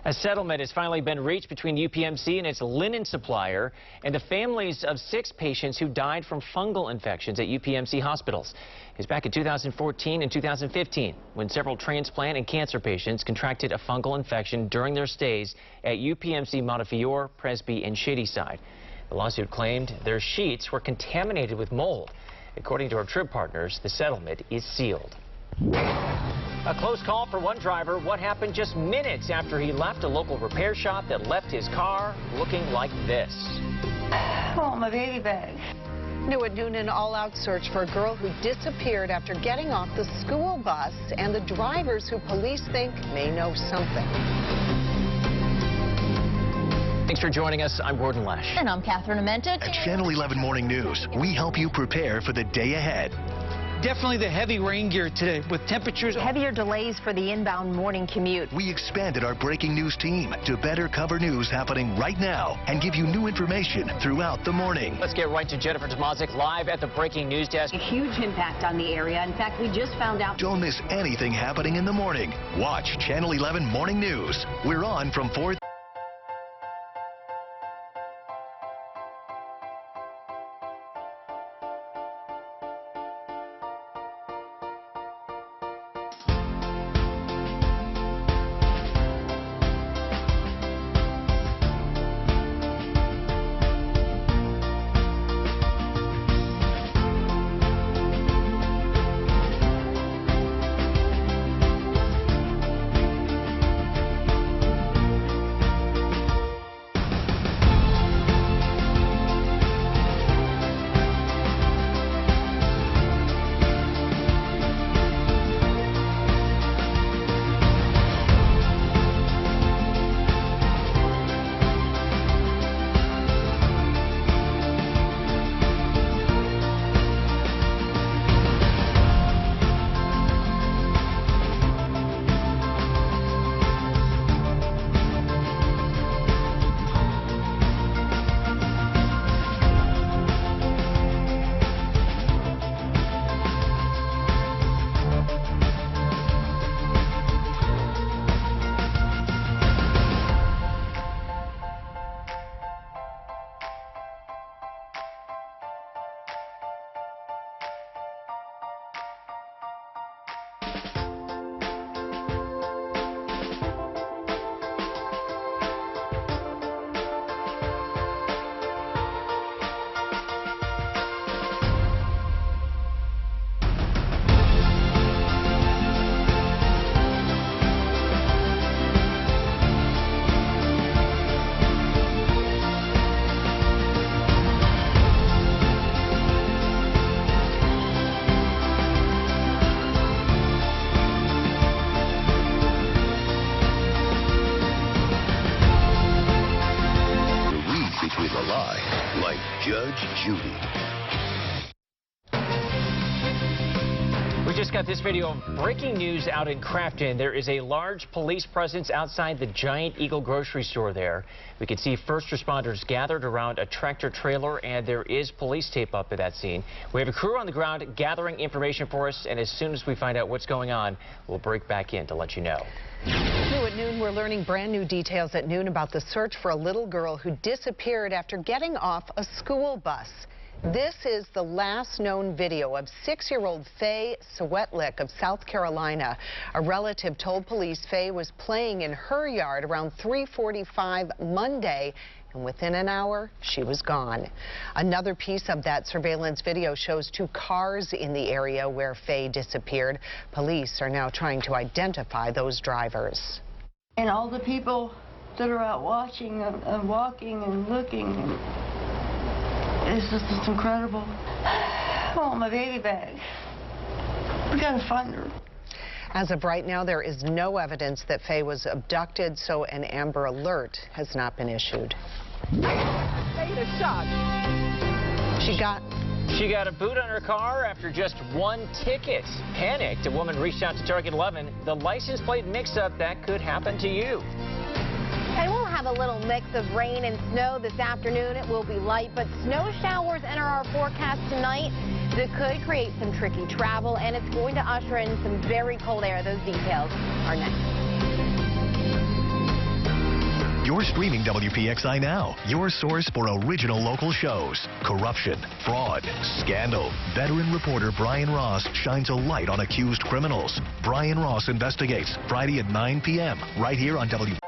[SPEAKER 2] A settlement has finally been reached between UPMC and its linen supplier and the families of 6 patients who died from fungal infections at UPMC hospitals. It was back in 2014 and 2015 when several transplant and cancer patients contracted a fungal infection during their stays at UPMC Montefiore, Presby, and Shadyside. The lawsuit claimed their sheets were contaminated with mold. According to our trip partners, the settlement is sealed. A close call for one driver. What happened just minutes after he left a local repair shop that left his car looking like this?
[SPEAKER 3] Oh, my baby bag. New at noon, an all-out search for a girl who disappeared after getting off the school bus and the drivers who police think may know something.
[SPEAKER 2] Thanks for joining us. I'm Gordon Lash.
[SPEAKER 23] And I'm Catherine Amenta.
[SPEAKER 1] At Channel 11 Morning News, we help you prepare for the day ahead.
[SPEAKER 22] Definitely the heavy rain gear today with temperatures.
[SPEAKER 23] Heavier delays for the inbound morning commute.
[SPEAKER 1] We expanded our breaking news team to better cover news happening right now and give you new information throughout the morning.
[SPEAKER 2] Let's get right to Jennifer Tomazic live at the breaking news desk.
[SPEAKER 23] A huge impact on the area. In fact, we just found out.
[SPEAKER 1] Don't miss anything happening in the morning. Watch Channel 11 Morning News. We're on from 4.
[SPEAKER 9] between the lie, like Judge Judy.
[SPEAKER 2] We just got this video of breaking news out in Crafton. There is a large police presence outside the Giant Eagle grocery store there. We can see first responders gathered around a tractor trailer, and there is police tape up at that scene. We have a crew on the ground gathering information for us, and as soon as we find out what's going on, we'll break back in to let you know.
[SPEAKER 3] New at noon, we're learning brand new details at noon about the search for a little girl who disappeared after getting off a school bus. This is the last known video of 6-year-old Faye Swetlick of South Carolina. A relative told police Faye was playing in her yard around 3:45 Monday, and within an hour, she was gone. Another piece of that surveillance video shows 2 cars in the area where Faye disappeared. Police are now trying to identify those drivers.
[SPEAKER 10] And all the people that are out watching and walking and looking. It's just incredible. I want my baby back. We gotta find her.
[SPEAKER 3] As of right now, there is no evidence that Faye was abducted, so an Amber Alert has not been issued.
[SPEAKER 2] She got a boot on her car after just 1 ticket. Panicked, a woman reached out to Target 11. The license plate mix-up, that could happen to you.
[SPEAKER 6] And we'll have a little mix of rain and snow this afternoon. It will be light, but snow showers enter our forecast tonight. That could create some tricky travel, and it's going to usher in some very cold air. Those details are next.
[SPEAKER 1] You're streaming WPXI now, your source for original local shows. Corruption, fraud, scandal. Veteran reporter Brian Ross shines a light on accused criminals. Brian Ross Investigates, Friday at 9 p.m. right here on WPXI.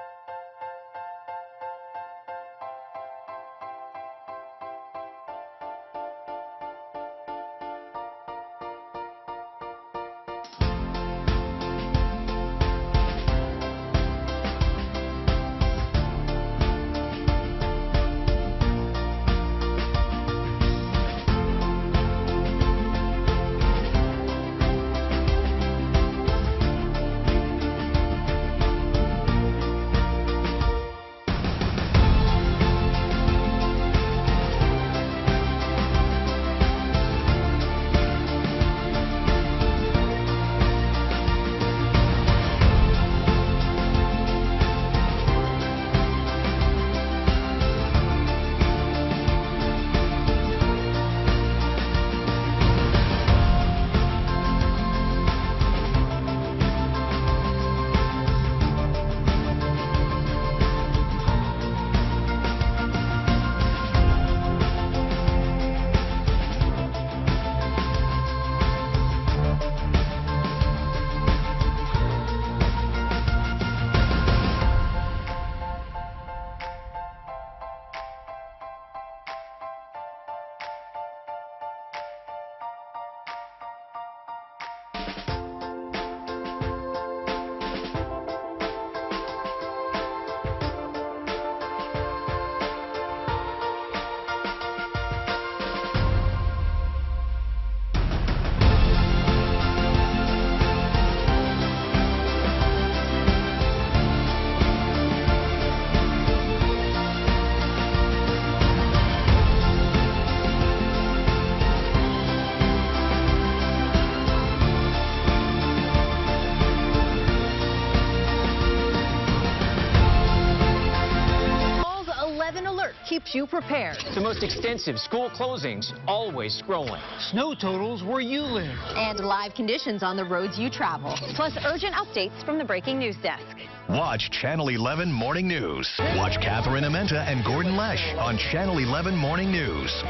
[SPEAKER 4] Keeps you prepared.
[SPEAKER 2] The most extensive school closings, always scrolling.
[SPEAKER 22] Snow totals where you live.
[SPEAKER 4] And live conditions on the roads you travel. Plus urgent updates from the breaking news desk.
[SPEAKER 1] Watch Channel 11 Morning News. Watch Catherine Amenta and Gordon Lesh on Channel 11 Morning News.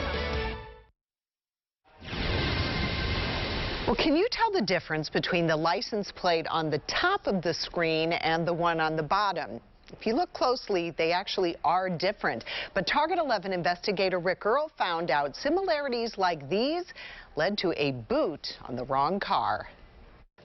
[SPEAKER 3] Well, can you tell the difference between the license plate on the top of the screen and the one on the bottom? If you look closely, they actually are different. But Target 11 investigator Rick Earl found out similarities like these led to a boot on the wrong car.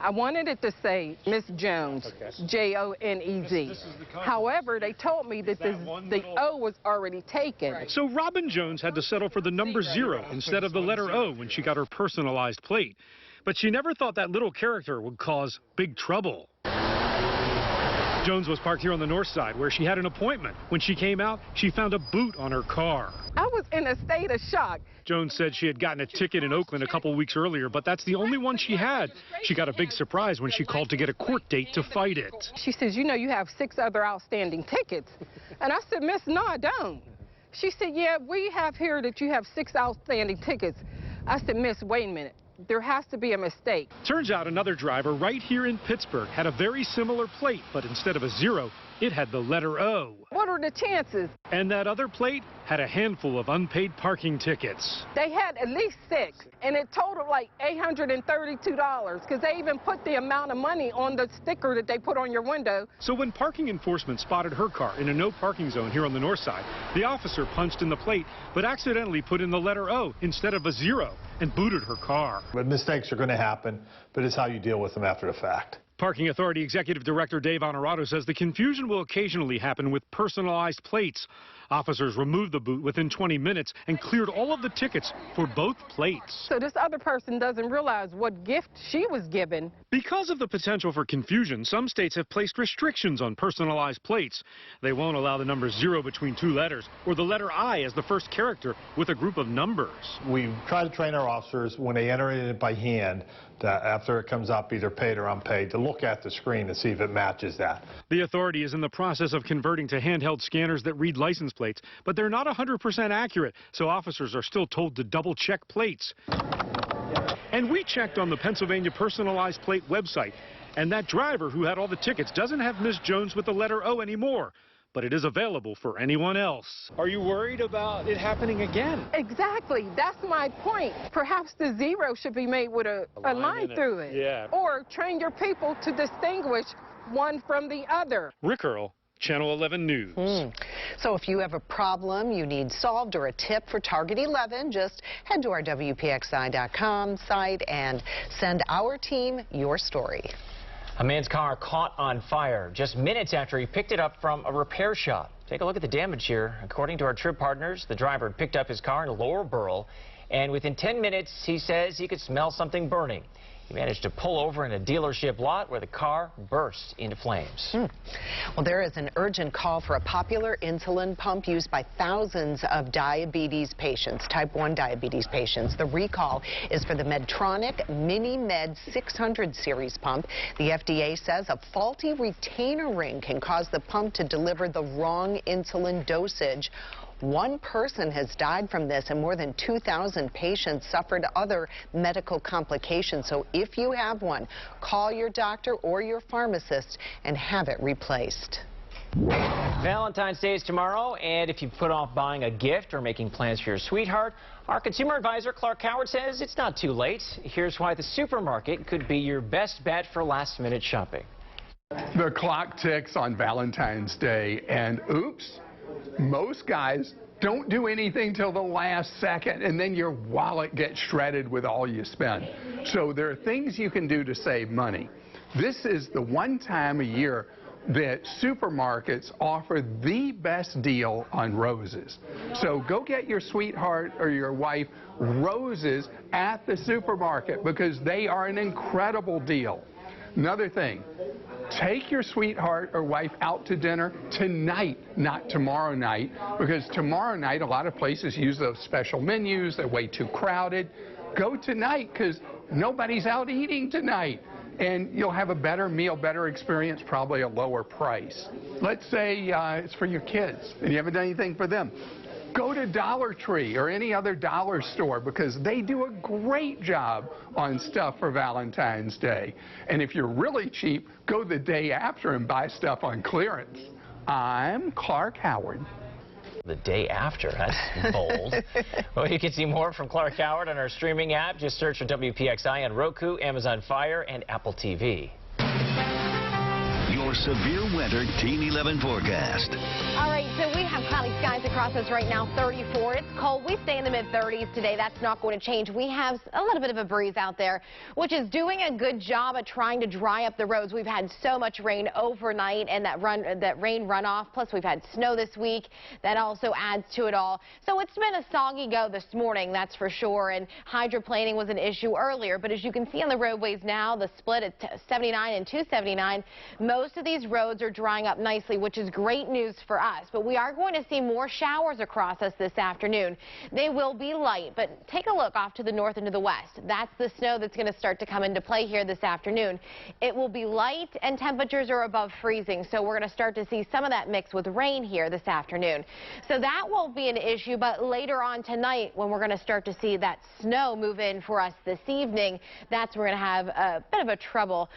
[SPEAKER 14] I wanted it to say Miss Jones, J-O-N-E-Z. However, they told me that the O was already taken.
[SPEAKER 15] So Robin Jones had to settle for the number 0 instead of the letter O when she got her personalized plate. But she never thought that little character would cause big trouble. Jones was parked here on the north side where she had an appointment. When she came out, she found a boot on her car.
[SPEAKER 14] I was in a state of shock.
[SPEAKER 15] Jones said she had gotten a ticket in Oakland a couple weeks earlier, but that's the only one she had. She got a big surprise when she called to get a court date to fight it.
[SPEAKER 14] She says, you know, you have 6 other outstanding tickets. And I said, Miss, no, I don't. She said, yeah, we have here that you have 6 outstanding tickets. I said, Miss, wait a minute. There has to be a mistake.
[SPEAKER 15] Turns out another driver right here in Pittsburgh had a very similar plate, but instead of a 0, it had the letter O.
[SPEAKER 14] What are the chances?
[SPEAKER 15] And that other plate had a handful of unpaid parking tickets.
[SPEAKER 14] They had at least 6, and it totaled like $832 because they even put the amount of money on the sticker that they put on your window.
[SPEAKER 15] So when parking enforcement spotted her car in a no parking zone here on the north side, the officer punched in the plate but accidentally put in the letter O instead of a 0 and booted her car.
[SPEAKER 11] But mistakes are going to happen, but it's how you deal with them after the fact.
[SPEAKER 15] Parking Authority Executive Director Dave Honorato says the confusion will occasionally happen with personalized plates. Officers removed the boot within 20 minutes and cleared all of the tickets for both plates.
[SPEAKER 14] So this other person doesn't realize what gift she was given.
[SPEAKER 15] Because of the potential for confusion, some states have placed restrictions on personalized plates. They won't allow the number 0 between 2 letters or the letter I as the first character with a group of numbers.
[SPEAKER 11] We try to train our officers when they enter it by hand, that after it comes up either paid or unpaid, to look at the screen and see if it matches that.
[SPEAKER 15] The authority is in the process of converting to handheld scanners that read license plates, but they're not 100% accurate, so officers are still told to double-check plates. And we checked on the Pennsylvania Personalized Plate website, and that driver who had all the tickets doesn't have Miss Jones with the letter O anymore, but it is available for anyone else. Are you worried about it happening again?
[SPEAKER 14] Exactly. That's my point. Perhaps the 0 should be made with a line through it.
[SPEAKER 15] Yeah.
[SPEAKER 14] Or train your people to distinguish one from the other.
[SPEAKER 15] Rick Earl, Channel 11 News.
[SPEAKER 3] So if you have a problem you need solved or a tip for Target 11, just head to our WPXI.com site and send our team your story.
[SPEAKER 2] A man's car caught on fire just minutes after he picked it up from a repair shop. Take a look at the damage here. According to our trip partners, the driver picked up his car in Lower Burl, and within 10 minutes, he says he could smell something burning. He managed to pull over in a dealership lot where the car burst into flames.
[SPEAKER 3] Well, there is an urgent call for a popular insulin pump used by thousands of diabetes patients, type 1 diabetes patients. The recall is for the Medtronic MiniMed 600 series pump. The FDA says a faulty retainer ring can cause the pump to deliver the wrong insulin dosage. 1 person has died from this, and more than 2,000 patients suffered other medical complications. So if you have one, call your doctor or your pharmacist and have it replaced.
[SPEAKER 2] Valentine's Day is tomorrow, and if you put off buying a gift or making plans for your sweetheart, our consumer advisor Clark Howard says it's not too late. Here's why the supermarket could be your best bet for last-minute shopping.
[SPEAKER 12] The clock ticks on Valentine's Day, and oops, most guys don't do anything till the last second, and then your wallet gets shredded with all you spend. So there are things you can do to save money. This is the one time a year that supermarkets offer the best deal on roses. So go get your sweetheart or your wife roses at the supermarket because they are an incredible deal. Another thing, take your sweetheart or wife out to dinner tonight, not tomorrow night, because tomorrow night a lot of places use those special menus. They're way too crowded. Go tonight because nobody's out eating tonight. And you'll have a better meal, better experience, probably a lower price. Let's say it's for your kids and you haven't done anything for them. Go to Dollar Tree or any other dollar store because they do a great job on stuff for Valentine's Day. And if you're really cheap, go the day after and buy stuff on clearance. I'm Clark Howard.
[SPEAKER 2] The day after, that's bold. Well, you can see more from Clark Howard on our streaming app. Just search for WPXI on Roku, Amazon Fire, and Apple TV.
[SPEAKER 9] Your severe weather Team 11 forecast.
[SPEAKER 6] All right, so we have cloudy skies across us right now, 34. It's cold. We stay in the mid-30s today. That's not going to change. We have a little bit of a breeze out there, which is doing a good job at trying to dry up the roads. We've had so much rain overnight and that rain runoff. Plus, we've had snow this week. That also adds to it all. So it's been a soggy go this morning, that's for sure. And hydroplaning was an issue earlier. But as you can see on the roadways now, the split at 79 and 279, most of these roads are drying up nicely, which is great news for us. But we are going to see more showers across us this afternoon. They will be light, but take a look off to the north and to the west. That's the snow that's going to start to come into play here this afternoon. It will be light and temperatures are above freezing, so we're going to start to see some of that mix with rain here this afternoon. So that won't be an issue, but later on tonight, when we're going to start to see that snow move in for us this evening, that's where we're going to have a bit of a trouble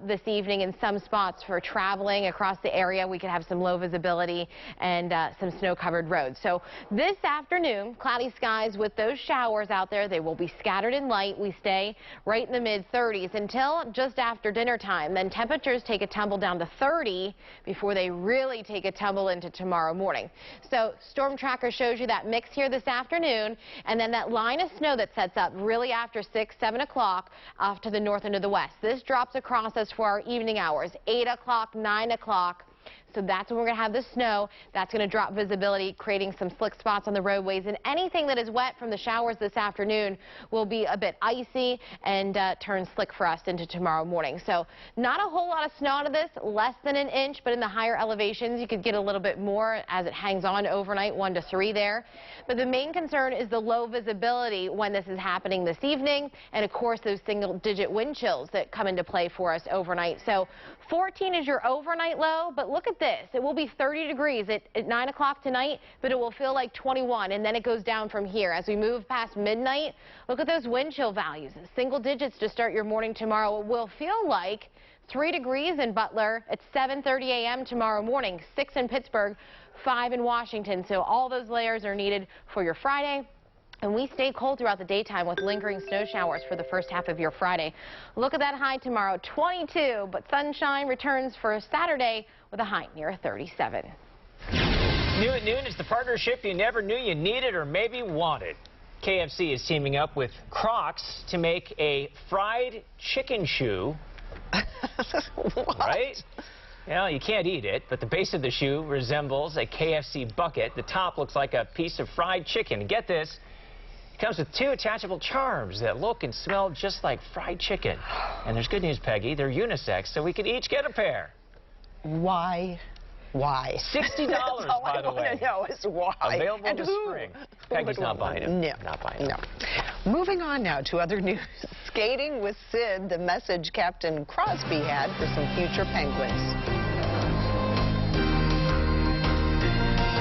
[SPEAKER 6] this evening in some spots for traveling across the area. We could have some low visibility and some snow-covered roads. So this afternoon, cloudy skies with those showers out there. They will be scattered and light. We stay right in the mid-30s until just after dinner time. Then temperatures take a tumble down to 30 before they really take a tumble into tomorrow morning. So Storm Tracker shows you that mix here this afternoon, and then that line of snow that sets up really after 6, 7 o'clock off to the north and to the west. This drops across us for our evening hours, 8 o'clock, 9 o'clock. So that's when we're going to have the snow. That's going to drop visibility, creating some slick spots on the roadways. And anything that is wet from the showers this afternoon will be a bit icy and turn slick for us into tomorrow morning. So not a whole lot of snow out of this, less than an inch, but in the higher elevations you could get a little bit more as it hangs on overnight, 1 to 3 there. But the main concern is the low visibility when this is happening this evening, and of course those single-digit wind chills that come into play for us overnight. So 14 is your overnight low, but look at this. It will be 30 degrees at 9 o'clock tonight, but it will feel like 21, and then it goes down from here. As we move past midnight, look at those wind chill values. Single digits to start your morning tomorrow. It will feel like 3 degrees in Butler at 7:30 a.m. tomorrow morning, 6 in Pittsburgh, 5 in Washington. So all those layers are needed for your Friday. And we stay cold throughout the daytime with lingering snow showers for the first half of your Friday. Look at that high tomorrow, 22, but sunshine returns for Saturday with a high near 37.
[SPEAKER 2] New at noon is the partnership you never knew you needed or maybe wanted. KFC is teaming up with Crocs to make a fried chicken shoe. Right? Well, you can't eat it, but the base of the shoe resembles a KFC bucket. The top looks like a piece of fried chicken. And get this. It comes with 2 attachable charms that look and smell just like fried chicken. And there's good news, Peggy. They're unisex, so we could each get a pair.
[SPEAKER 3] Why? Why?
[SPEAKER 2] $60, by the way.
[SPEAKER 3] All I want to know is why.
[SPEAKER 2] Available
[SPEAKER 3] and
[SPEAKER 2] this spring. Peggy's not buying it.
[SPEAKER 3] No.
[SPEAKER 2] Not buying it.
[SPEAKER 3] No. Moving on now to other news. Skating with Sid, the message Captain Crosby had for some future Penguins.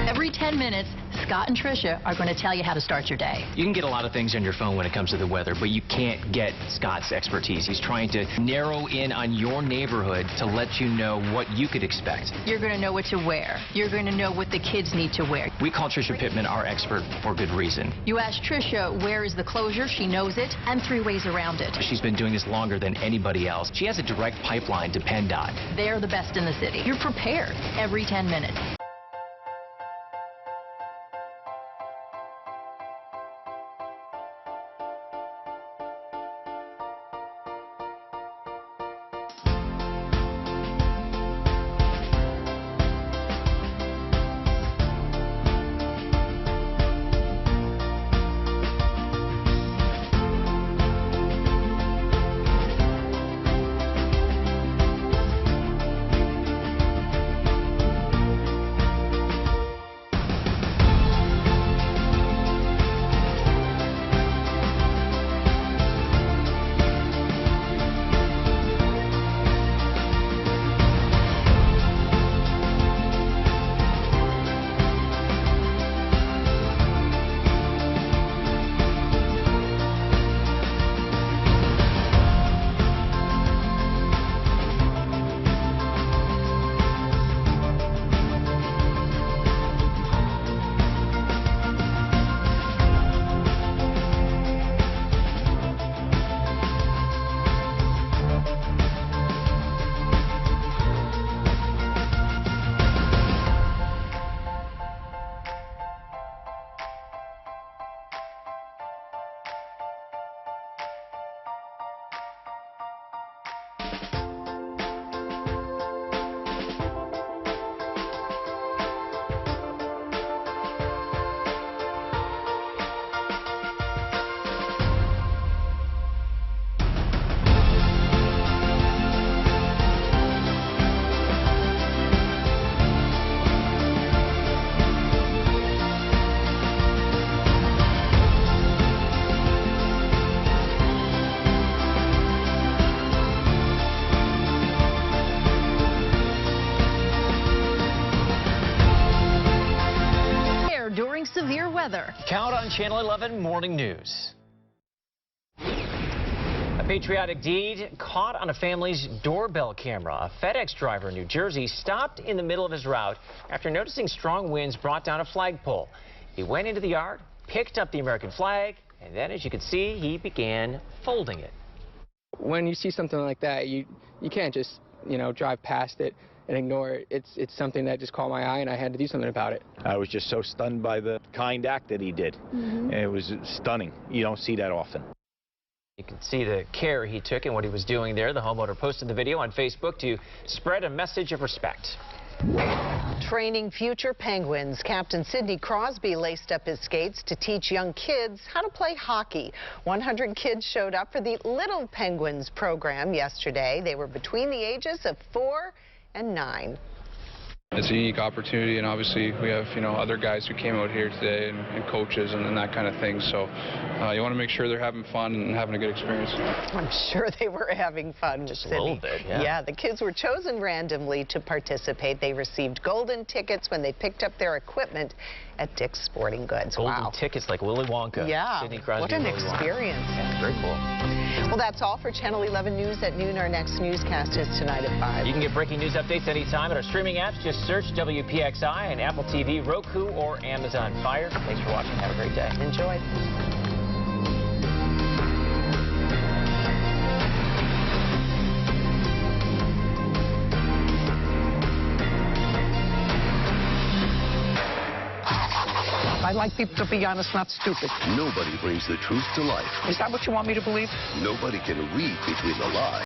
[SPEAKER 23] Every 10 minutes, Scott and Tricia are going to tell you how to start your day.
[SPEAKER 13] You can get a lot of things on your phone when it comes to the weather, but you can't get Scott's expertise. He's trying to narrow in on your neighborhood to let you know what you could expect.
[SPEAKER 23] You're going to know what to wear. You're going to know what the kids need to wear.
[SPEAKER 13] We call Tricia Pittman our expert for good reason.
[SPEAKER 23] You ask Tricia, where is the closure? She knows it, and 3 ways around it.
[SPEAKER 13] She's been doing this longer than anybody else. She has a direct pipeline to PennDOT.
[SPEAKER 23] They're the best in the city. You're prepared every 10 minutes.
[SPEAKER 24] during severe weather.
[SPEAKER 2] Count on Channel 11 Morning News. A patriotic deed caught on a family's doorbell camera. A FedEx driver in New Jersey stopped in the middle of his route after noticing strong winds brought down a flagpole. He went into the yard, picked up the American flag, and then, as you can see, he began folding it.
[SPEAKER 16] When you see something like that, you can't just, drive past it and ignore it. It's something that just caught my eye, and I had to do something about it.
[SPEAKER 17] I was just so stunned by the kind act that he did. And it was stunning. You don't see that often.
[SPEAKER 2] You can see the care he took and what he was doing there. The homeowner posted the video on Facebook to spread a message of respect.
[SPEAKER 3] Training future Penguins, Captain Sidney Crosby laced up his skates to teach young kids how to play hockey. 100 kids showed up for the Little Penguins program yesterday. They were between the ages of 4 and 9.
[SPEAKER 18] It's a unique opportunity, and obviously we have, other guys who came out here today and coaches and that kind of thing. So you want to make sure they're having fun and having a good experience.
[SPEAKER 3] I'm sure they were having fun.
[SPEAKER 2] Just a little bit, yeah.
[SPEAKER 3] Yeah, the kids were chosen randomly to participate. They received golden tickets when they picked up their equipment at Dick's Sporting Goods.
[SPEAKER 2] Golden tickets like Willy Wonka.
[SPEAKER 3] Yeah,
[SPEAKER 2] Sidney Crosby,
[SPEAKER 3] what an
[SPEAKER 2] Willy Wonka.
[SPEAKER 3] experience.
[SPEAKER 2] Yeah, very cool.
[SPEAKER 3] Well, that's all for Channel 11 News at noon. Our next newscast is tonight at 5.
[SPEAKER 2] You can get breaking news updates anytime at our streaming apps. Just search WPXI and Apple TV, Roku, or Amazon Fire. Thanks for watching. Have a great day.
[SPEAKER 3] Enjoy.
[SPEAKER 19] I like people to be honest, not stupid.
[SPEAKER 9] Nobody brings the truth to life.
[SPEAKER 19] Is that what you want me to believe?
[SPEAKER 9] Nobody can read between the lines.